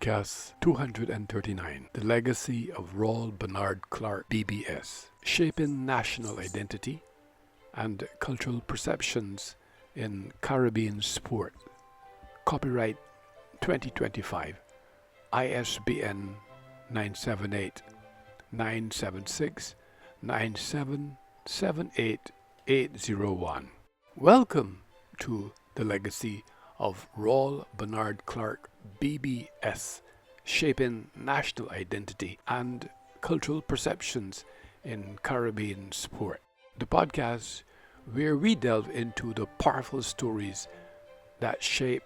Podcast 239, The Legacy of Rawle Clarke BBS, Shaping National Identity and Cultural Perceptions in Caribbean Sport. Copyright 2025, ISBN 978-976-9778801. Welcome to The Legacy of Rawle Clarke BBS, Shaping National Identity and Cultural Perceptions in Caribbean Sport. The podcast where we delve into the powerful stories that shape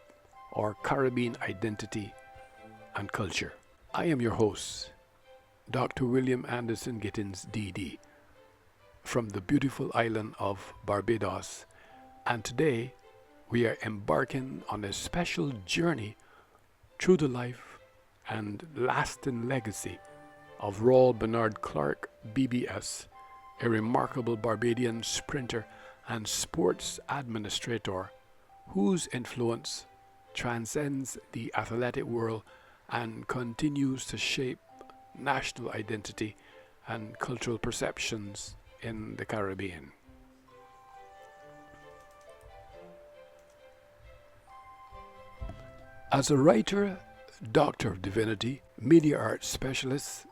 our Caribbean identity and culture. I am your host, Dr. William Anderson Gittins, DD, from the beautiful island of Barbados, and today we are embarking on a special journey through the life and lasting legacy of Rawle Clarke BBS, a remarkable Barbadian sprinter and sports administrator whose influence transcends the athletic world and continues to shape national identity and cultural perceptions in the Caribbean. As a writer, doctor of divinity, media arts specialist,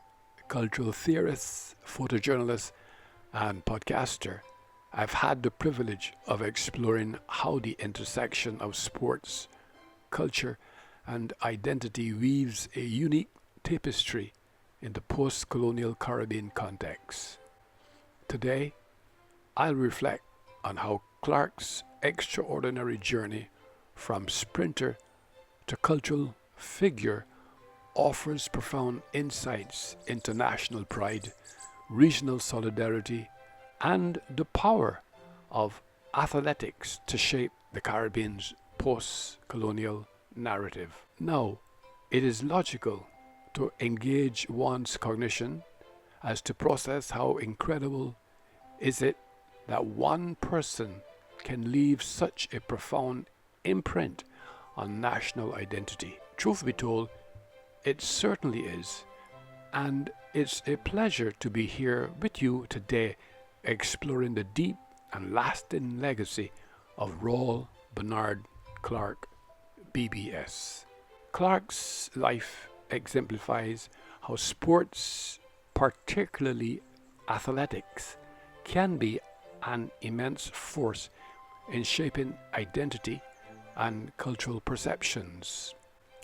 cultural theorist, photojournalist, and podcaster, I've had the privilege of exploring how the intersection of sports, culture, and identity weaves a unique tapestry in the post-colonial Caribbean context. Today, I'll reflect on how Clarke's extraordinary journey from sprinter to cultural figure offers profound insights into national pride, regional solidarity, and the power of athletics to shape the Caribbean's post-colonial narrative. Now, it is logical to engage one's cognition as to process how incredible is it that one person can leave such a profound imprint on national identity. Truth be told, it certainly is, and it's a pleasure to be here with you today exploring the deep and lasting legacy of Rawle Clarke BBS. Clarke's life exemplifies how sports, particularly athletics, can be an immense force in shaping identity and cultural perceptions,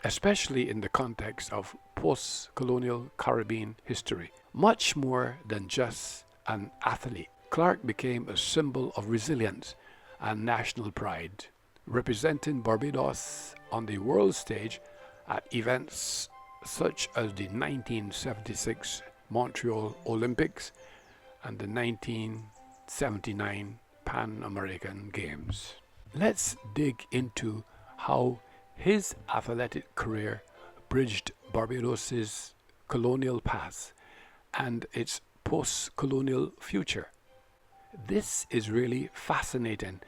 especially in the context of post-colonial Caribbean history. Much more than just an athlete, Clarke became a symbol of resilience and national pride, representing Barbados on the world stage at events such as the 1976 Montreal Olympics and the 1979 Pan American Games. Let's dig into how his athletic career bridged Barbados's colonial past and its post-colonial future. This is really fascinating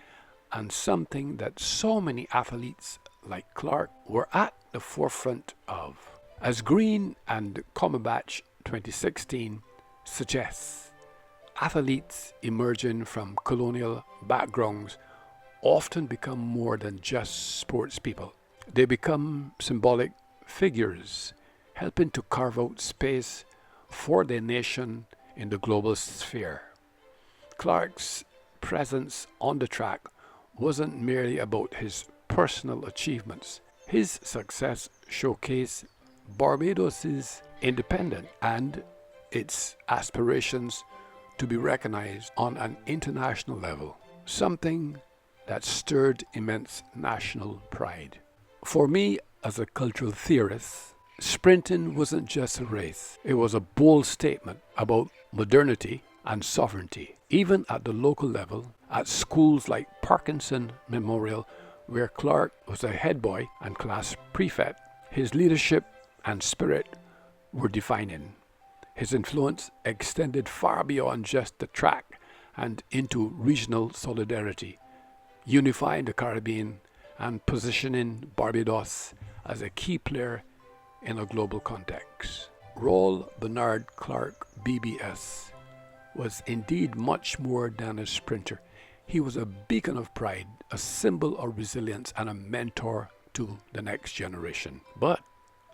and something that so many athletes like Clarke were at the forefront of. As Green and Comerbatch 2016 suggests, athletes emerging from colonial backgrounds often become more than just sports people. They become symbolic figures, helping to carve out space for their nation in the global sphere. Clarke's presence on the track wasn't merely about his personal achievements. His success showcased Barbados's independence and its aspirations to be recognized on an international level, something that stirred immense national pride. For me, as a cultural theorist, sprinting wasn't just a race. It was a bold statement about modernity and sovereignty. Even at the local level, at schools like Parkinson Memorial, where Clarke was a head boy and class prefect, his leadership and spirit were defining. His influence extended far beyond just the track and into regional solidarity, unifying the Caribbean and positioning Barbados as a key player in a global context. Rawle Bernard Clarke BBS was indeed much more than a sprinter. He was a beacon of pride, a symbol of resilience, and a mentor to the next generation. But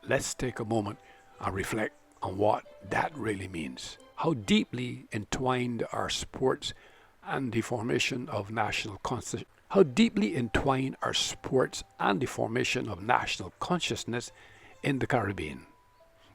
let's take a moment and reflect on what that really means. How deeply entwined are sports and the formation of national consciousness? How deeply entwined are sports and the formation of national consciousness in the Caribbean?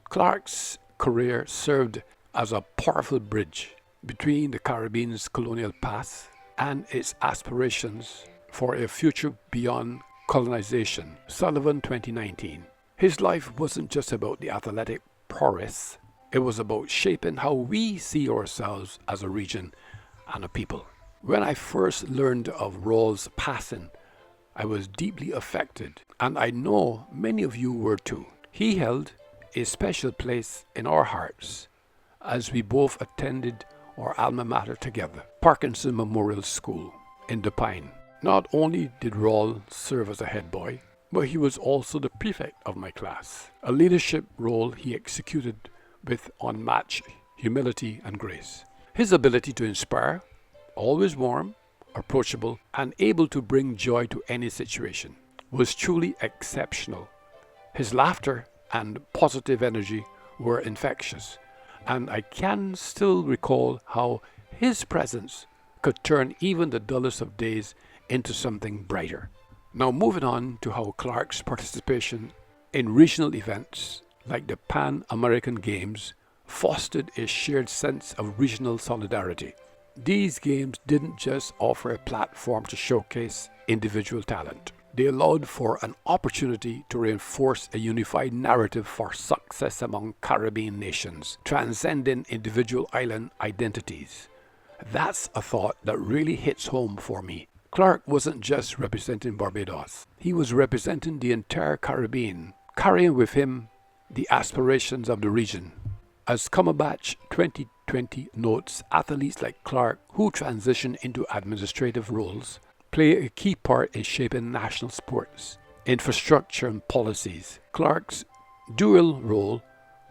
Clarke's career served as a powerful bridge between the Caribbean's colonial past and its aspirations for a future beyond colonization. Sullivan 2019. His life wasn't just about the athletic prowess, it was about shaping how we see ourselves as a region and a people. When I first learned of Rawle's passing, I was deeply affected, and I know many of you were too. He held a special place in our hearts as we both attended our alma mater together, Parkinson Memorial School in The Pine. Not only did Rawle serve as a head boy, but he was also the prefect of my class, a leadership role he executed with unmatched humility and grace. His ability to inspire, always warm, approachable, and able to bring joy to any situation, was truly exceptional. His laughter and positive energy were infectious, and I can still recall how his presence could turn even the dullest of days into something brighter. Now moving on to how Clarke's participation in regional events like the Pan American Games fostered a shared sense of regional solidarity. These games didn't just offer a platform to showcase individual talent. They allowed for an opportunity to reinforce a unified narrative for success among Caribbean nations, transcending individual island identities. That's a thought that really hits home for me. Clarke wasn't just representing Barbados. He was representing the entire Caribbean, carrying with him the aspirations of the region. As Cumberbatch 2020 notes, athletes like Clarke, who transition into administrative roles, play a key part in shaping national sports, infrastructure and policies. Clarke's dual role,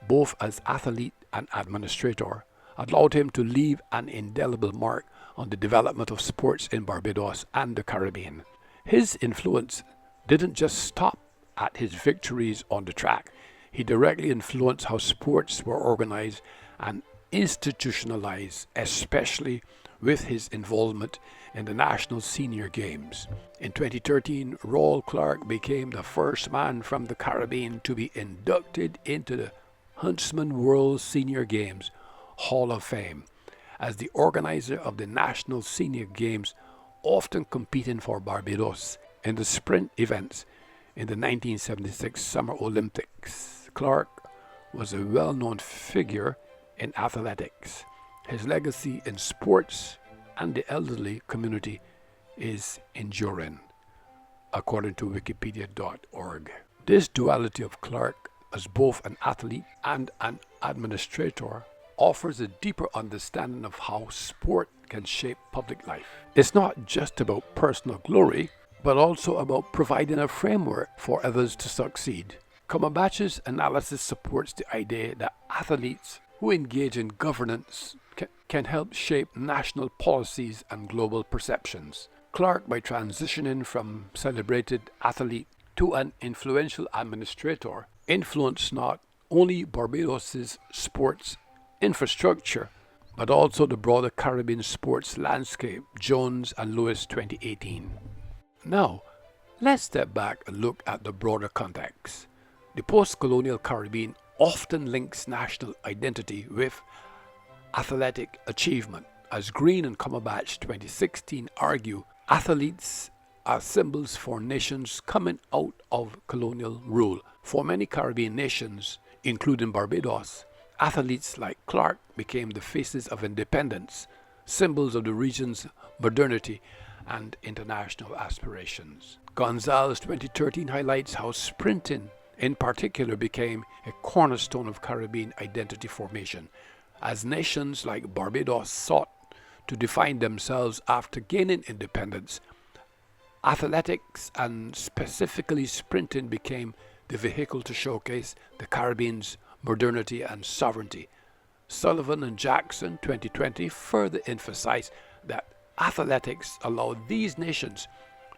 both as athlete and administrator, allowed him to leave an indelible mark on the development of sports in Barbados and the Caribbean. His influence didn't just stop at his victories on the track. He directly influenced how sports were organized and institutionalized, especially with his involvement in the National Senior Games. In 2013, Rawle Clarke became the first man from the Caribbean to be inducted into the Huntsman World Senior Games Hall of Fame as the organizer of the National Senior Games, often competing for Barbados in the sprint events in the 1976 Summer Olympics. Clarke was a well-known figure in athletics. His legacy in sports and the elderly community is enduring, according to wikipedia.org. This duality of Clarke as both an athlete and an administrator offers a deeper understanding of how sport can shape public life. It's not just about personal glory, but also about providing a framework for others to succeed. Cumberbatch's analysis supports the idea that athletes who engage in governance can help shape national policies and global perceptions. Clarke, by transitioning from celebrated athlete to an influential administrator, influenced not only Barbados's sports infrastructure, but also the broader Caribbean sports landscape. Jones and Lewis 2018. Now, let's step back and look at the broader context. The post-colonial Caribbean often links national identity with athletic achievement. As Green and Cumberbatch 2016 argue, athletes are symbols for nations coming out of colonial rule. For many Caribbean nations, including Barbados, athletes like Clarke became the faces of independence, symbols of the region's modernity and international aspirations. Gonzalez 2013 highlights how sprinting in particular became a cornerstone of Caribbean identity formation, as nations like Barbados sought to define themselves after gaining independence. Athletics, and specifically sprinting, became the vehicle to showcase the Caribbean's modernity and sovereignty. Sullivan and Jackson 2020 further emphasized that athletics allowed these nations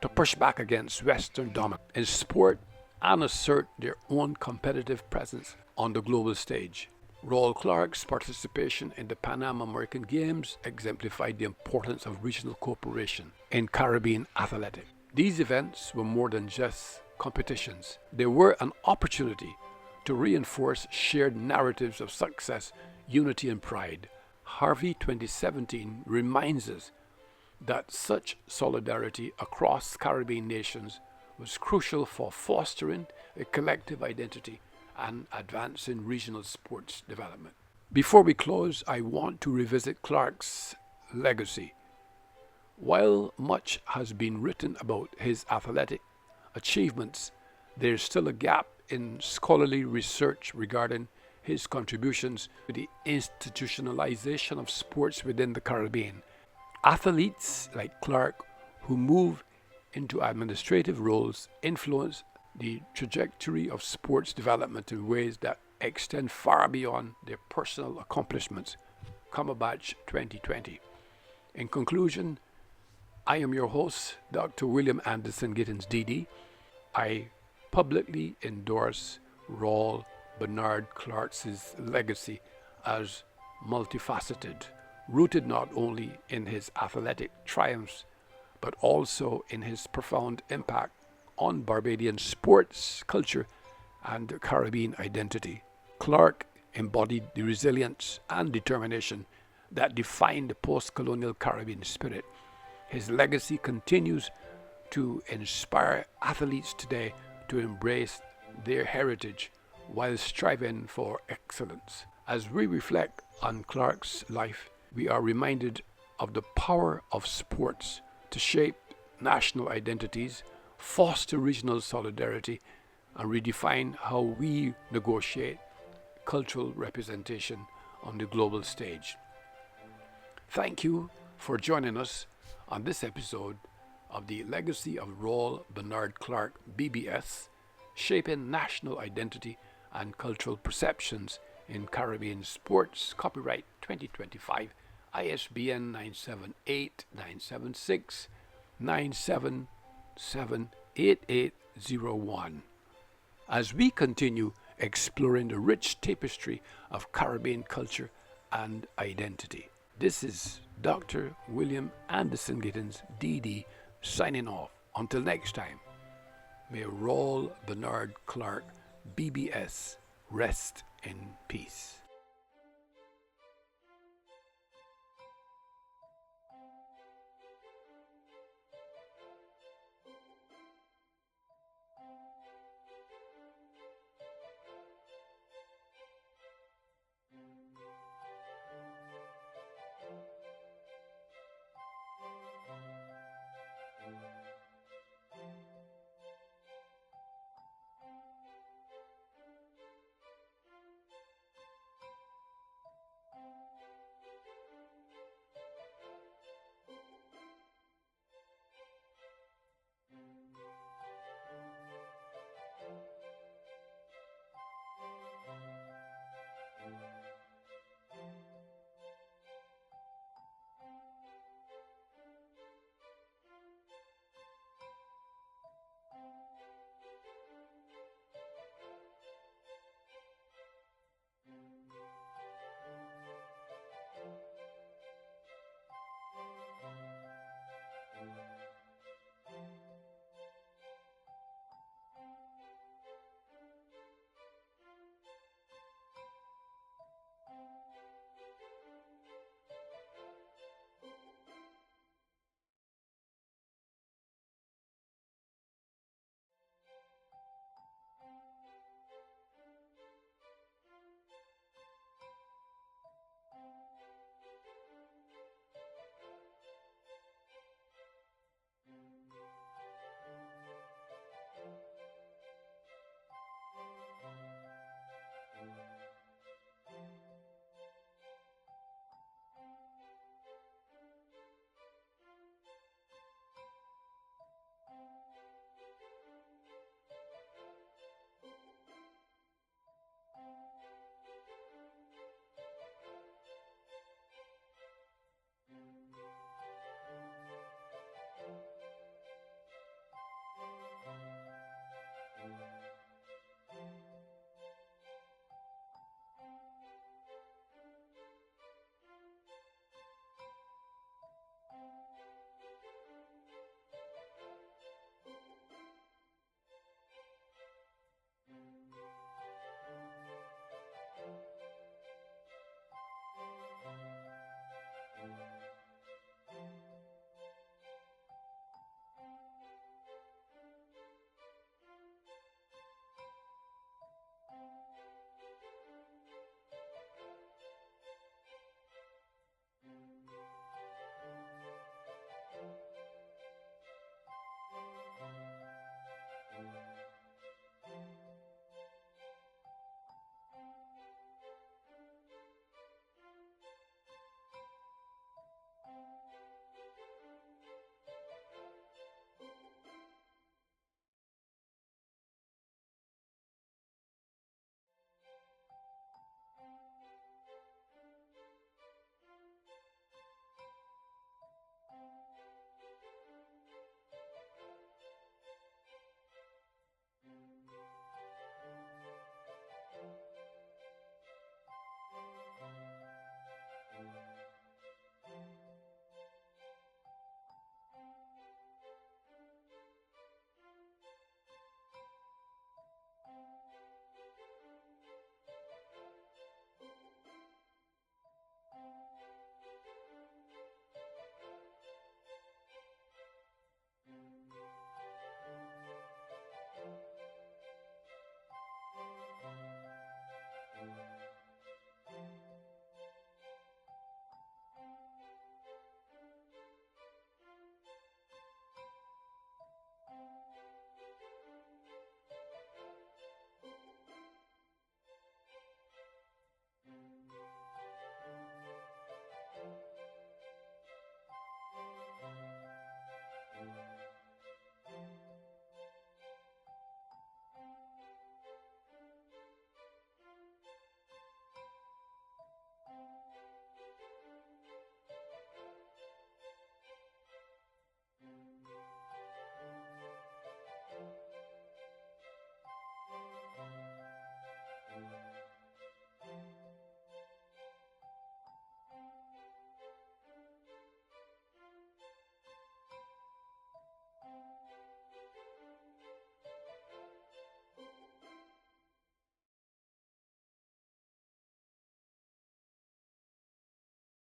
to push back against Western dominance in sport and assert their own competitive presence on the global stage. Rawle Clarke's participation in the Pan American Games exemplified the importance of regional cooperation in Caribbean athletics. These events were more than just competitions. They were an opportunity to reinforce shared narratives of success, unity, and pride. Harvey 2017 reminds us that such solidarity across Caribbean nations was crucial for fostering a collective identity and advancing regional sports development. Before we close, I want to revisit Clarke's legacy. While much has been written about his athletic achievements, there is still a gap in scholarly research regarding his contributions to the institutionalization of sports within the Caribbean. Athletes like Clarke, who move into administrative roles, influence the trajectory of sports development in ways that extend far beyond their personal accomplishments. Cumberbatch 2020. In conclusion, I am your host, Dr. William Anderson Gittins, DD. I publicly endorse Rawle Bernard Clarke's legacy as multifaceted, rooted not only in his athletic triumphs, but also in his profound impact on Barbadian sports culture and Caribbean identity. Clarke embodied the resilience and determination that defined the post-colonial Caribbean spirit. His legacy continues to inspire athletes today to embrace their heritage while striving for excellence. As we reflect on Clarke's life, we are reminded of the power of sports to shape national identities, foster regional solidarity, and redefine how we negotiate cultural representation on the global stage. Thank you for joining us on this episode of the Legacy of Rawle Bernard Clarke BBS, Shaping National Identity and Cultural Perceptions in Caribbean Sports, copyright 2025, ISBN 978-976-977-8801. As we continue exploring the rich tapestry of Caribbean culture and identity. This is Dr. William Anderson Gittins, DD, signing off. Until next time, may Rawle Bernard Clarke BBS rest in peace.